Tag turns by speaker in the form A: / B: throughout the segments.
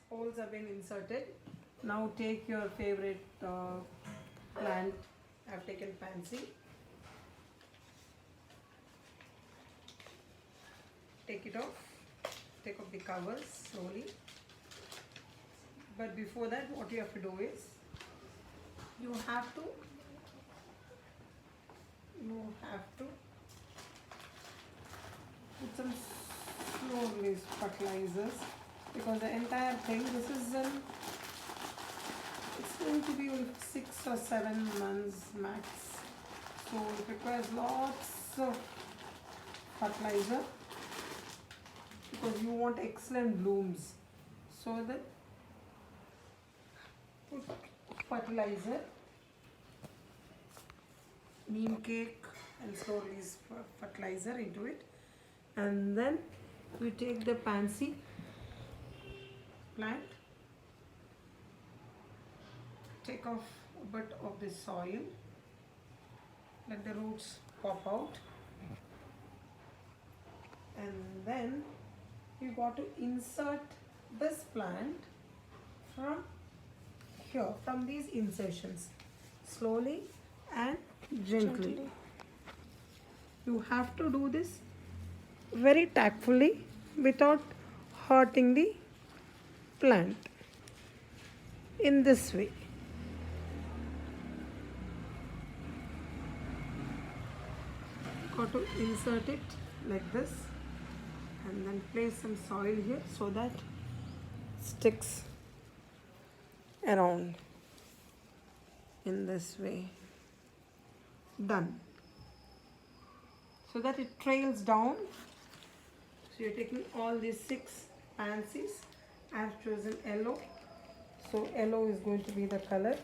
A: holes have been inserted. Now take your favorite plant. I've taken pansy. Take it off. Take off the covers slowly. But before that, what you have to do is you have to put some slow release fertilizers, because the entire thing, it's going to be only 6 or 7 months max, so it requires lots of fertilizer, because you want excellent blooms. So that put fertilizer, neem cake and slow release fertilizer into it, and then we take the pansy plant, take off a bit of the soil, let the roots pop out, and then you got to insert this plant from here, from these insertions, slowly and gently. You have to do this very tactfully without hurting the plant, in this way. Got to insert it like this, and then place some soil here so that sticks around in this way. Done. So that it trails down. So you're taking all these 6 pansies. I've chosen yellow, so yellow is going to be the color.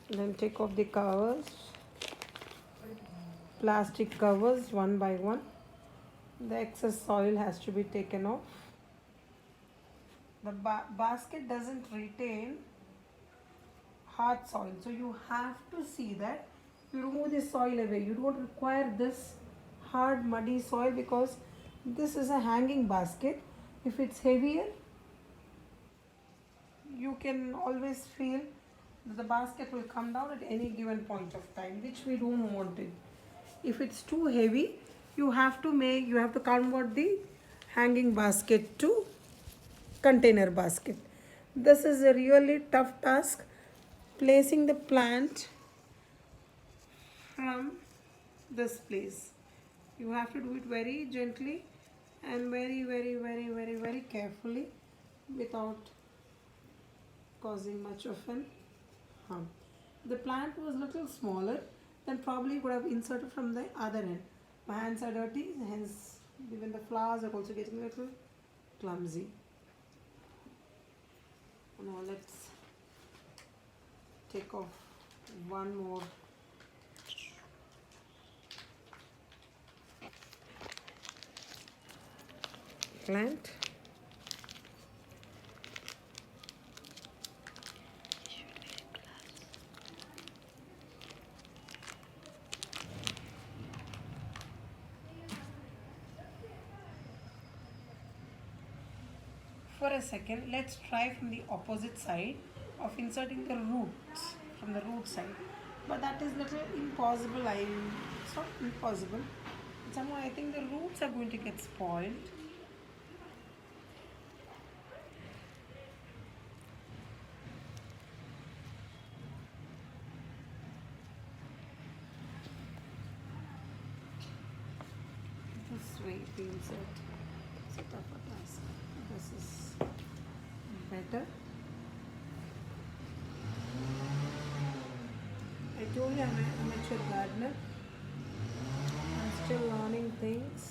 A: Then take off the covers, plastic covers, one by one. The excess soil has to be taken off. The basket doesn't retain hard soil, so you have to see that you remove the soil away. You don't require this hard muddy soil, because this is a hanging basket. If it's heavier, you can always feel that the basket will come down at any given point of time, which we don't want it. If it's too heavy, you have to convert the hanging basket to container basket. This is a really tough task, placing the plant from this place. You have to do it very gently and very carefully, without causing much of an harm. The plant was little smaller, then probably would have inserted from the other end. My hands are dirty, hence even the flowers are also getting a little clumsy. Now let's take off one more plant. For a second, let's try from the opposite side of inserting the roots from the root side. But that is little impossible. It's not impossible. Somehow I think the roots are going to get spoiled. This way we insert. It's a tougher task. This is better. I told you I'm an amateur gardener. I'm still learning things.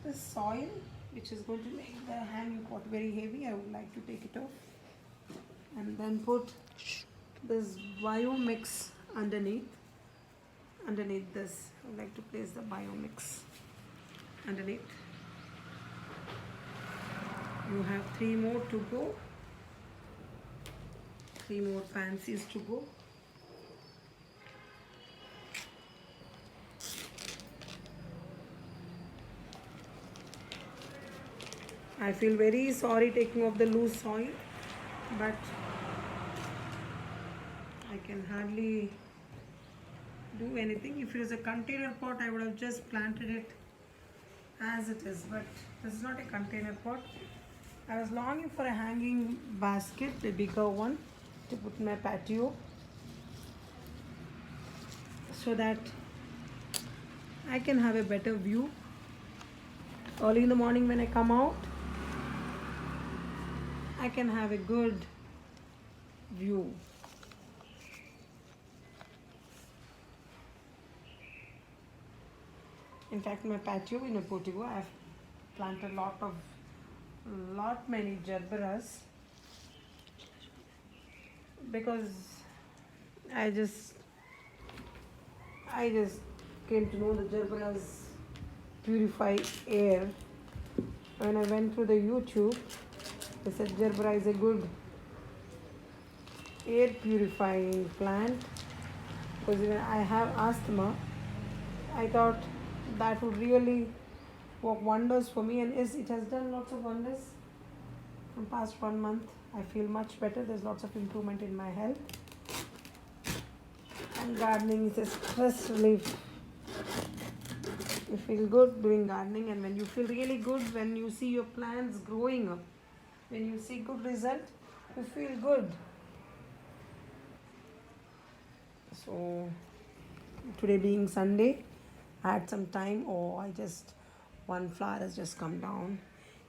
A: This soil, which is going to make the hanging pot very heavy, I would like to take it off. And then put this biomix underneath. Underneath this, I would like to place the biomix underneath. You have 3 more to go. 3 more pansies to go. I feel very sorry taking off the loose soil, but I can hardly do anything. If it is a container pot, I would have just planted it as it is, but this is not a container pot. I was longing for a hanging basket, a bigger one, to put in my patio, so that I can have a better view. Early in the morning when I come out, I can have a good view. In fact, my patio in a portico, I've planted many gerberas, because I just came to know the gerberas purify air. When I went through the YouTube, they said gerbera is a good air purifying plant, because even I have asthma. I thought that would really work wonders for me, and yes, it has done lots of wonders. From past 1 month, I feel much better. There's lots of improvement in my health. And gardening is a stress relief. You feel good doing gardening, and when you feel really good, when you see your plants growing up, when you see good result, you feel good. So today being Sunday, I had some time. One flower has just come down.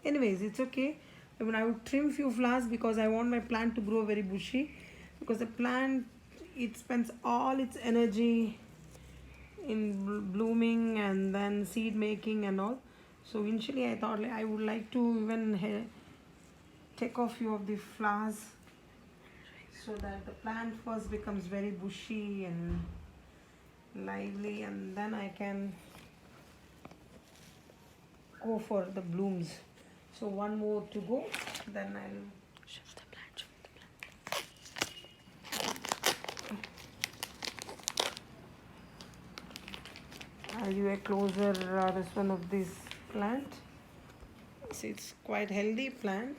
A: Anyways, it's okay. Even I would trim few flowers, because I want my plant to grow very bushy, because the plant, it spends all its energy in blooming and then seed making and all. So initially I thought I would like to even take off few of the flowers, so that the plant first becomes very bushy and lively, and then I can go for the blooms. So one more to go, then I'll shift the plant. I'll give a closer this one of this plant. See, it's quite healthy plant.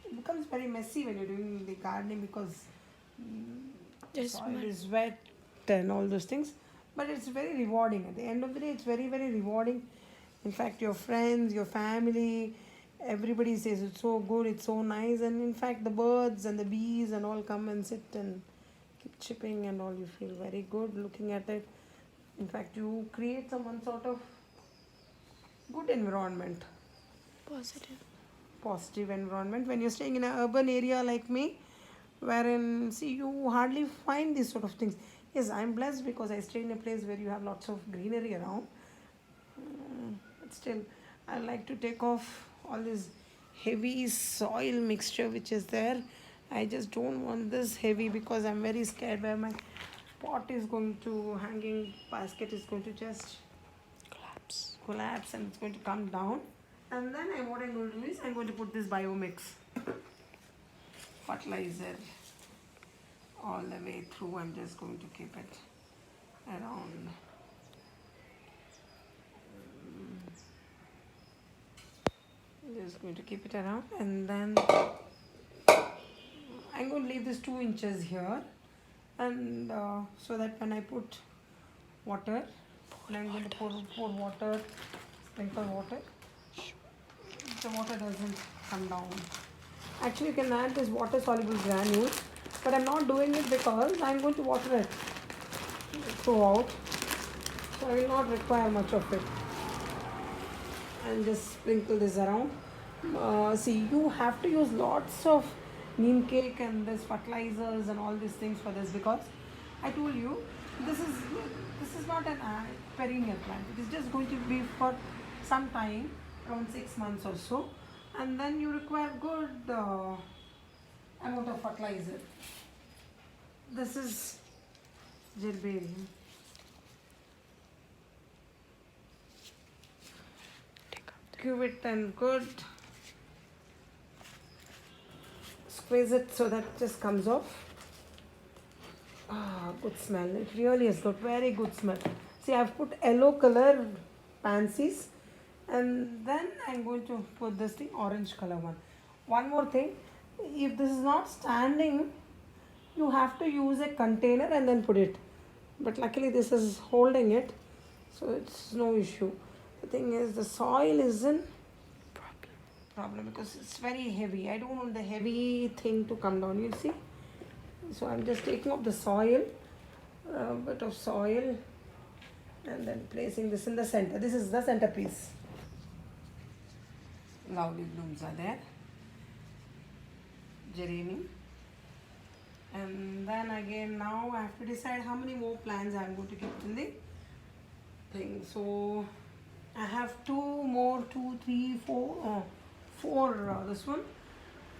A: It becomes very messy when you're doing the gardening, because soil is wet and all those things, but it's very rewarding. At the end of the day, it's very, very rewarding. In fact, your friends, your family, everybody says it's so good, it's so nice, and in fact the birds and the bees and all come and sit and keep chipping and all. You feel very good looking at it. In fact, you create one sort of good environment, positive environment when you're staying in an urban area like me, wherein you hardly find these sort of things. Yes, I'm blessed because I stay in a place where you have lots of greenery around. But still, I like to take off all this heavy soil mixture which is there. I just don't want this heavy, because I'm very scared where my pot is going to, hanging basket is going to just collapse and it's going to come down. And then what I'm going to do is I'm going to put this biomix fertilizer all the way through. I'm just going to keep it around. Just going to keep it around, and then I'm going to leave this 2 inches here, and so that when I put water, I'm going to pour water, sprinkle water, the water doesn't come down. Actually, you can add this water soluble granules, but I'm not doing it because I'm going to water it throughout, so I will not require much of it. And just sprinkle this around. See, you have to use lots of neem cake and this fertilizers and all these things for this, because I told you this is not an perennial plant. It is just going to be for some time, around 6 months or so, and then you require good amount of fertilizer. This is gerberium. Give it and good. Squeeze it so that it just comes off. Ah, good smell. It really has got very good smell. See, I've put yellow color pansies, and then I'm going to put this thing orange color one. One more thing, if this is not standing, you have to use a container and then put it. But luckily this is holding it, so it's no issue. The thing is, the soil is in problem because it's very heavy. I don't want the heavy thing to come down, you see. So I'm just taking up the soil, a bit of soil, and then placing this in the center. This is the centerpiece. Lovely blooms are there. Geranium. And then again, now I have to decide how many more plants I'm going to keep in the thing. So I have two more, two, three, four, four this one,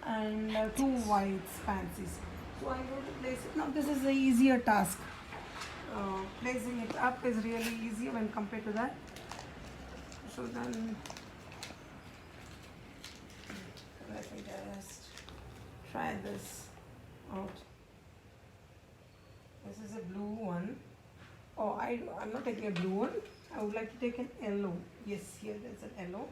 A: and two whites pansies. So I'm going to place it. Now this is the easier task. Placing it up is really easier when compared to that. So then let me just try this out. This is a blue one. Oh, I'm not taking a blue one. I would like to take an yellow. Yes, here there's an yellow.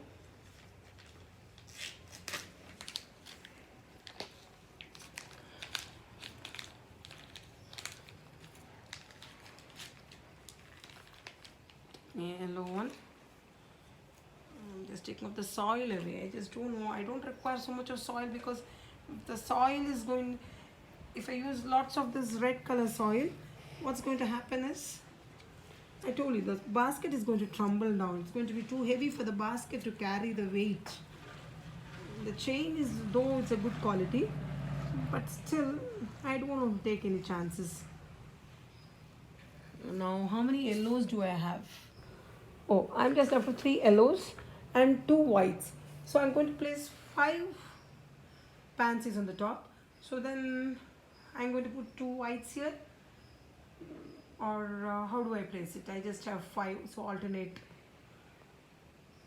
A: Yellow one. I'm just taking up the soil away. I just don't know. I don't require so much of soil because the soil is going. If I use lots of this red color soil, what's going to happen is, I told you, the basket is going to tumble down. It's going to be too heavy for the basket to carry the weight. The chain is, though it's a good quality, but still, I don't want to take any chances. Now, how many yellows do I have? Oh, I'm just left with 3 yellows and 2 whites. So I'm going to place 5 pansies on the top. So then I'm going to put 2 whites here, or how do I place it? I just have 5, so alternate.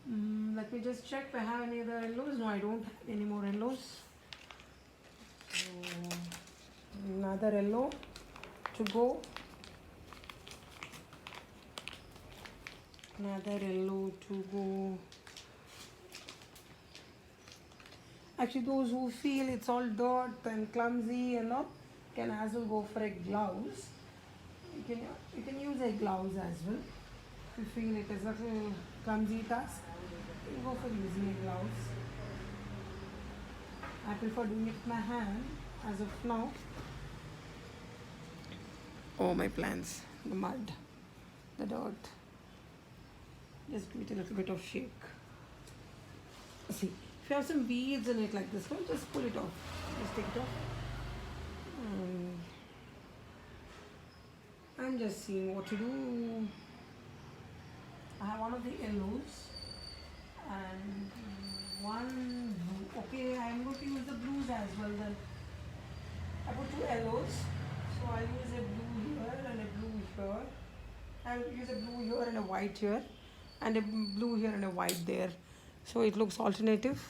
A: Let me just check if I have any other yellows. No, I don't have any more yellows. So another yellow to go. Another yellow to go. Actually, those who feel it's all dirt and clumsy and all can as well go for a gloves. You can use a gloves as well. If you feel it is a clumsy task, you go for using a gloves. I prefer doing it with my hand as of now. Oh, my plants, the mud, the dirt. Just give it a little bit of shake. See, if you have some beads in it like this one, just pull it off. Just take it off. I'm just seeing what to do. I have one of the yellows and one blue. Okay, I'm going to use the blues as well then. I put 2 yellows, so I'll use a blue here and a blue here. I'll use a blue here and a white here, and a blue here and a white there. So it looks alternative.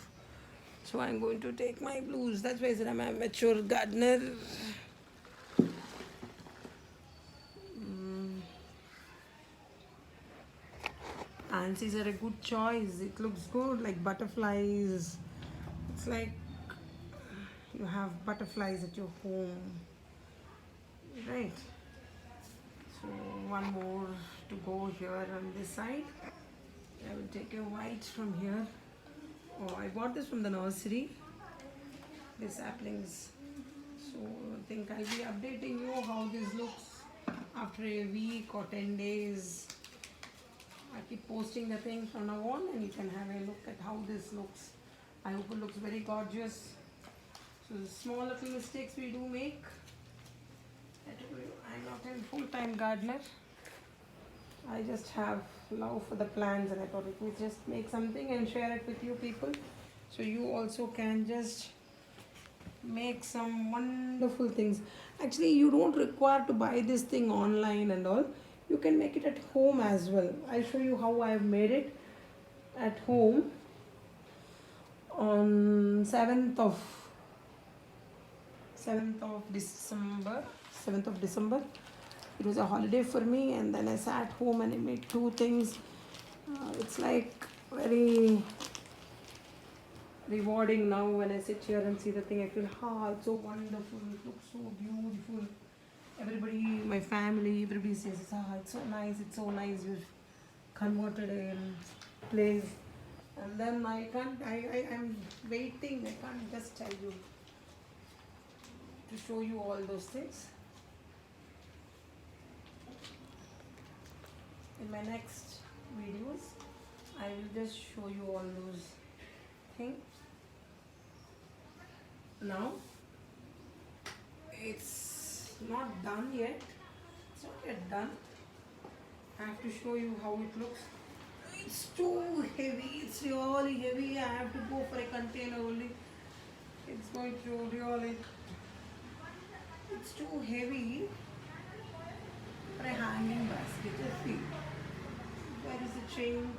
A: So I'm going to take my blues. That's why I said I'm a mature gardener. Pansies are a good choice. It looks good, like butterflies. It's like you have butterflies at your home, right? So one more to go here on this side. I will take a white from here. Oh, I bought this from the nursery. The saplings. So I think I'll be updating you how this looks after a week or 10 days. I keep posting the thing from now on, and you can have a look at how this looks. I hope it looks very gorgeous. So the small little mistakes we do make. I'm not a full-time gardener. I just have love for the plants, and I thought it would just make something and share it with you people. So you also can just make some wonderful things. Actually, you don't require to buy this thing online and all. You can make it at home as well. I'll show you how I've made it at home on 7th of December. It was a holiday for me, and then I sat home and I made two things. It's like very rewarding now when I sit here and see the thing. I feel, it's so wonderful. It looks so beautiful. Everybody, my family, everybody says, it's so nice. It's so nice. You've converted a place. And then I'm waiting. I can't just tell you to show you all those things. In my next videos, I will just show you all those things. Now, it's not done yet. It's not yet done. I have to show you how it looks. It's too heavy. It's really heavy. I have to go for a container only. It's going to really. It's too heavy for a hanging basket. Just see. Where is the chain?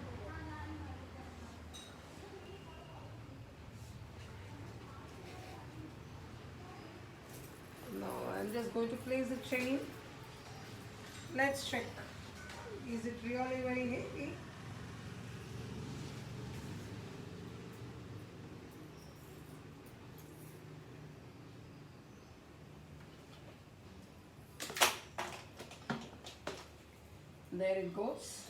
A: Now I'm just going to place the chain. Let's check. Is it really very heavy? There it goes.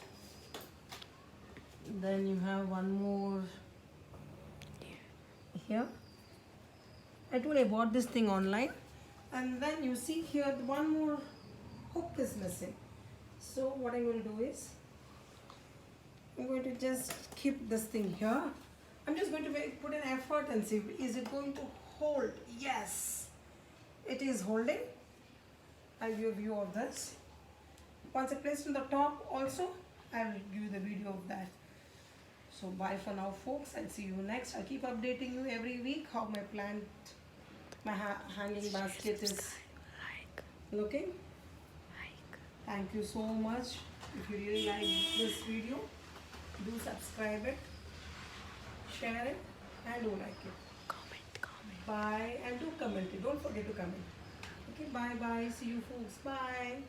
A: Then you have one more here. I told you I bought this thing online, and then you see here one more hook is missing. So what I'm going to do is I'm going to just keep this thing here. I'm just going to put an effort and see, is it going to hold? Yes, it is holding. I'll give you a view of this. Once I place it on the top also, I will give you the video of that. So bye for now, folks. I'll see you next. I'll keep updating you every week how my hanging basket is looking. Thank you so much. If you really like this video, do subscribe it, share it, and do like it. Comment. Bye, and do comment it. Don't forget to comment. Okay, bye. See you, folks. Bye.